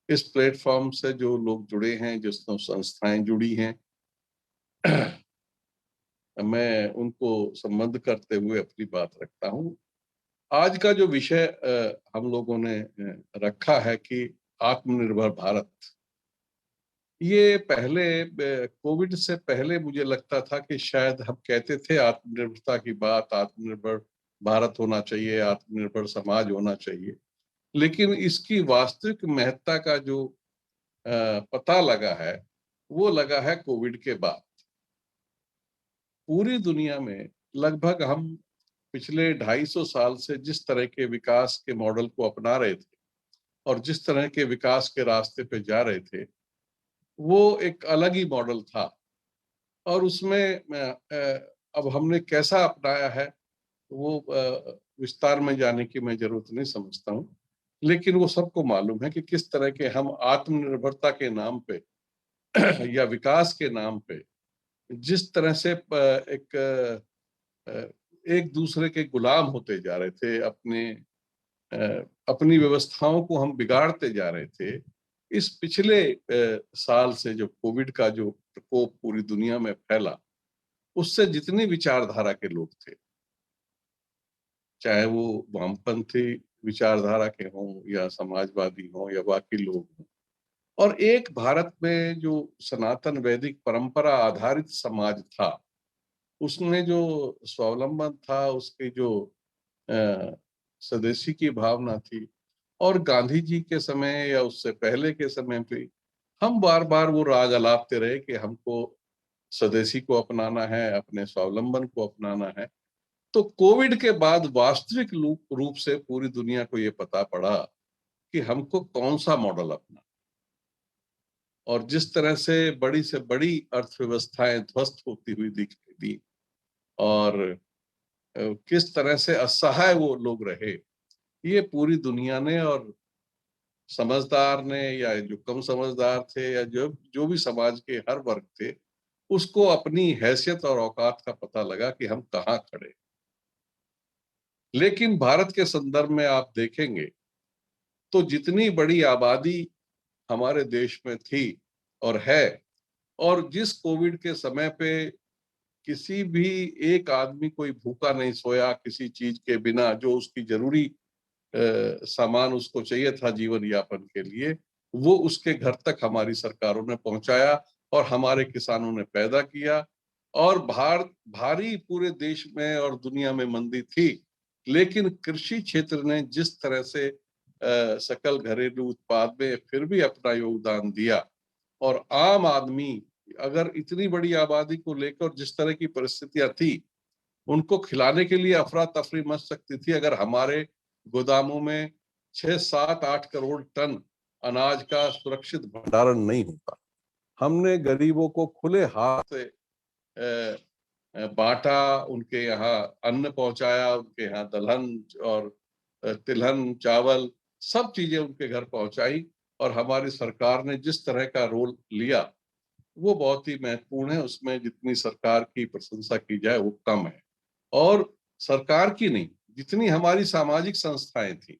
इस प्लेटफॉर्म से जो लोग जुड़े हैं, जो संस्थाएं जुड़ी हैं, मैं उनको संबंध करते हुए अपनी बात रखता हूँ। आज का जो विषय हम लोगों ने रखा है कि आत्मनिर्भर भारत, ये पहले कोविड से पहले मुझे लगता था कि शायद हम कहते थे आत्मनिर्भरता की बात, आत्मनिर्भर भारत होना चाहिए, आत्मनिर्भर समाज होना चाहिए। लेकिन इसकी वास्तविक महत्ता का जो पता लगा है, वो लगा है कोविड के बाद। पूरी दुनिया में लगभग हम पिछले 250 साल से जिस तरह के विकास के मॉडल को अपना रहे थे और जिस तरह के विकास के रास्ते पे जा रहे थे, वो एक अलग ही मॉडल था। और उसमें अब हमने कैसा अपनाया है, वो विस्तार में जाने की मैं जरूरत नहीं समझता हूँ। लेकिन वो सबको मालूम है कि किस तरह के हम आत्मनिर्भरता के नाम पे या विकास के नाम पे जिस तरह से एक दूसरे के गुलाम होते जा रहे थे, अपनी व्यवस्थाओं को हम बिगाड़ते जा रहे थे। इस पिछले साल से जो कोविड का जो प्रकोप पूरी दुनिया में फैला, उससे जितनी विचारधारा के लोग थे, चाहे वो वामपंथी विचारधारा के हों या समाजवादी हों या बाकी लोग हों, और एक भारत में जो सनातन वैदिक परंपरा आधारित समाज था, उसमें जो स्वावलंबन था, उसकी जो स्वदेशी की भावना थी, और गांधी जी के समय या उससे पहले के समय पे हम बार बार वो राग अलापते रहे कि हमको स्वदेशी को अपनाना है, अपने स्वावलंबन को अपनाना है। तो कोविड के बाद वास्तविक रूप से पूरी दुनिया को ये पता पड़ा कि हमको कौन सा मॉडल अपना, और जिस तरह से बड़ी अर्थव्यवस्थाएं ध्वस्त होती हुई दिखाई दी, और किस तरह से असहाय वो लोग रहे, ये पूरी दुनिया ने, और समझदार ने या जो कम समझदार थे या जो जो भी समाज के हर वर्ग थे, उसको अपनी हैसियत और औकात का पता लगा कि हम कहाँ खड़े। लेकिन भारत के संदर्भ में आप देखेंगे तो जितनी बड़ी आबादी हमारे देश में थी और है, और जिस कोविड के समय पे किसी भी एक आदमी कोई भूखा नहीं सोया किसी चीज के बिना, जो उसकी जरूरी सामान उसको चाहिए था जीवन यापन के लिए, वो उसके घर तक हमारी सरकारों ने पहुंचाया और हमारे किसानों ने पैदा किया। और भारी पूरे देश में और दुनिया में मंदी थी, लेकिन कृषि क्षेत्र ने जिस तरह से सकल घरेलू उत्पाद में फिर भी अपना योगदान दिया, और आम आदमी, अगर इतनी बड़ी आबादी को लेकर जिस तरह की परिस्थितियां थी, उनको खिलाने के लिए अफरा तफरी मच सकती थी अगर हमारे गोदामों में 6, 7, 8 करोड़ टन अनाज का सुरक्षित भंडारण नहीं होता। हमने गरीबों को खुले हाथ से बांटा, उनके यहाँ अन्न पहुंचाया, उनके यहाँ दलहन और तिलहन चावल सब चीजें उनके घर पहुंचाई, और हमारी सरकार ने जिस तरह का रोल लिया वो बहुत ही महत्वपूर्ण है। उसमें जितनी सरकार की प्रशंसा की जाए वो कम है। और सरकार की नहीं, जितनी हमारी सामाजिक संस्थाएं थी,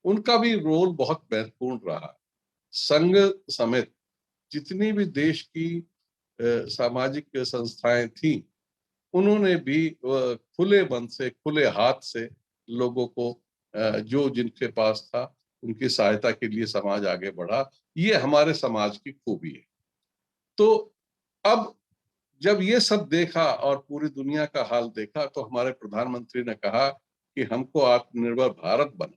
उनका भी रोल बहुत महत्वपूर्ण रहा। संघ समेत जितनी भी देश की सामाजिक संस्थाएं थी, उन्होंने भी खुले मन से, खुले हाथ से लोगों को जो जिनके पास था उनकी सहायता के लिए समाज आगे बढ़ा। ये हमारे समाज की खूबी है। तो अब जब ये सब देखा और पूरी दुनिया का हाल देखा, तो हमारे प्रधानमंत्री ने कहा कि हमको आत्मनिर्भर भारत बना।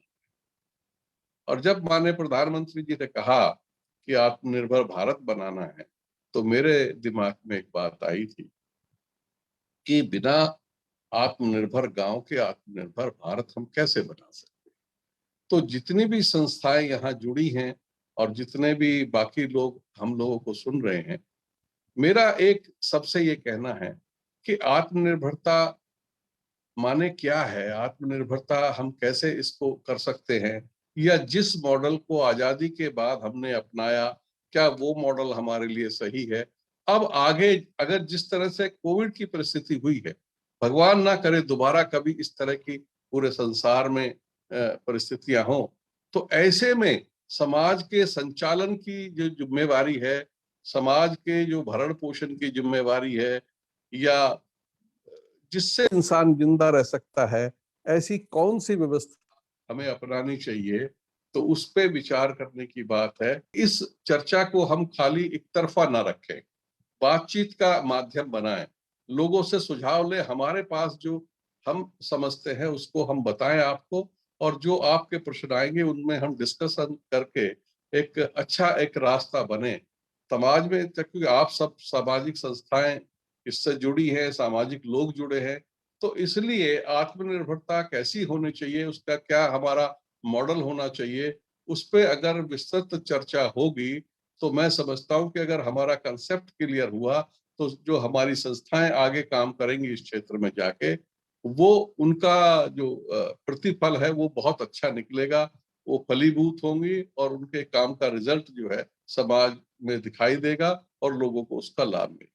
और जब माननीय प्रधानमंत्री जी ने कहा कि आत्मनिर्भर भारत बनाना है, तो मेरे दिमाग में एक बात आई थी कि बिना आत्मनिर्भर गांव के आत्मनिर्भर भारत हम कैसे बना सकते। तो जितनी भी संस्थाएं यहाँ जुड़ी हैं और जितने भी बाकी लोग हम लोगों को सुन रहे हैं, मेरा एक सबसे ये कहना है कि आत्मनिर्भरता माने क्या है, आत्मनिर्भरता हम कैसे इसको कर सकते हैं, या जिस मॉडल को आजादी के बाद हमने अपनाया, क्या वो मॉडल हमारे लिए सही है। अब आगे अगर जिस तरह से कोविड की परिस्थिति हुई है, भगवान ना करे दोबारा कभी इस तरह की पूरे संसार में परिस्थितियां हों, तो ऐसे में समाज के संचालन की जो जिम्मेवारी है, समाज के जो भरण पोषण की जिम्मेवारी है, या जिससे इंसान जिंदा रह सकता है, ऐसी कौन सी व्यवस्था हमें अपनानी चाहिए, तो उस पे विचार करने की बात है। इस चर्चा को हम खाली एक तरफा ना रखें, बातचीत का माध्यम बनाएं, लोगों से सुझाव लें, हमारे पास जो हम समझते हैं उसको हम बताएं आपको, और जो आपके प्रश्न आएंगे उनमें हम डिस्कशन करके एक अच्छा एक रास्ता बने समाज में। क्योंकि आप सब सामाजिक संस्थाएं इससे जुड़ी हैं, सामाजिक लोग जुड़े हैं, तो इसलिए आत्मनिर्भरता कैसी होनी चाहिए, उसका क्या हमारा मॉडल होना चाहिए, उस पे अगर विस्तृत चर्चा होगी, तो मैं समझता हूं कि अगर हमारा कंसेप्ट क्लियर हुआ, तो जो हमारी संस्थाएं आगे काम करेंगी इस क्षेत्र में जाके, वो उनका जो प्रतिफल है वो बहुत अच्छा निकलेगा, वो फलीभूत होंगी, और उनके काम का रिजल्ट जो है समाज में दिखाई देगा और लोगों को उसका लाभ मिलेगा।